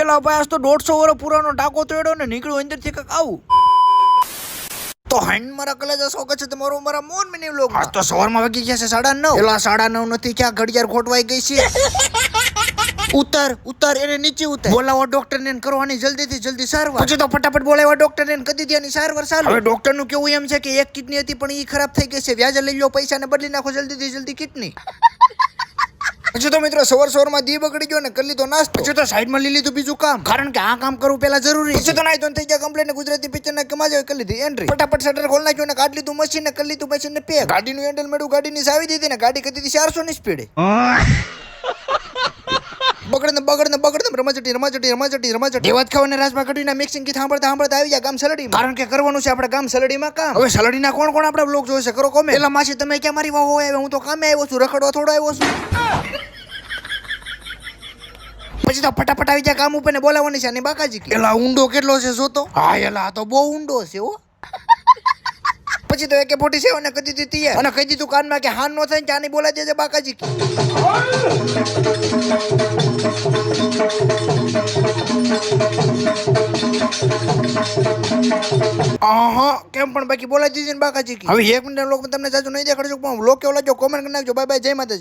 એલા ભાઈ આજ તો 150 વર્ષ પુરાનો ટાકો તોડ્યો ને નીકળ્યો અંદરથી કંઈક આવું. તો હાઈન મારા કલેજા સ્વાગત છે તમારો મારા મોન મિની વ્લોગ. આજ તો સવારમાં વાગી ગયા છે 9:30. એલા 9:30 નથી, ક્યાં ઘડિયાળ ખોટવાઈ ગઈ છે. ઉતાર એને નીચે ઉતાર. બોલાવો ડોક્ટર ને કરવાની જલ્દીથી જલ્દી સારવાર. પછી તો ફટાફટ બોલાવો ડોક્ટર ને કદી ત્યાંની સારવાર ચાલુ. હવે ડોક્ટર નું કેવું એમ છે કે એક કિડની હતી પણ ઈ ખરાબ થઈ ગઈ છે, વ્યાજે લઈ લો પૈસા ને બદલી નાખો જલ્દીથી જલ્દી કિડની. પછી તો મિત્રો સવારમાં દી બગડી ગયો ને કરી લીધો નાસ્તો. પછી તો સાઈડમાં લઈ લીધું બીજું કામ, કારણ કે આ કામ કરવું પેલા જરૂરી. પછી તો નાઈ તો થઈ ગયા કમ્પ્લેટ ને ગુજરાતી પિક્ચર ને કમા જાય કરી લીધી એન્ટ્રી. ફટાફટ શટર ખોલ નાખ્યો ને કાઢી લીધું મશીન ને કરી લીધું મશીન ને પેક. ગાડીનું હેન્ડલ મેળવું ગાડીની ચાવી દીધી ને ગાડી કરી દીધી 400 ની સ્પીડે. બગડને રમાચટી વાત ખાવાને રાજમાં કઢીને મિક્સિંગ ગીત સાંભળતા આવી ગયા ગામ સલડી. કારણ કે કરવાનું છે આપણે ગામ સલડીમાં કામ. હવે સલડીના કોણ આપણા બ્લોગ જોશે કરો કોમેન્ટ. પેલા માસી તમે ક્યાં મારી વાહો આવ્યા, હું તો કામે આવ્યો છું, રખડવા થોડો આવ્યો છું. પછી તો ફટાફટ આવી જાય કામ ઉપર ને બોલાવવાની છે અને બાકાજી કે એલા ઊંડો કેટલો છે જોતો. હા એલા તો બહુ ઊંડો છે હો. પછી તો AK-47 ને કહી દીધી તૈયાર અને કહી દીધું કાનમાં કે હાન નો થાય ને ચાની બોલાઈ દેજે બાકાજી કે. કેમ પણ બાકી બોલાઈ દીધી ને બાકાજી કે. હવે 1 મિનિટ લોક તમને જાજુ નહીં દેખાડજો પણ લોક કેવો લાગ્યો કોમેન્ટ કરી નાખજો. બાય બાય, જય માતાજી.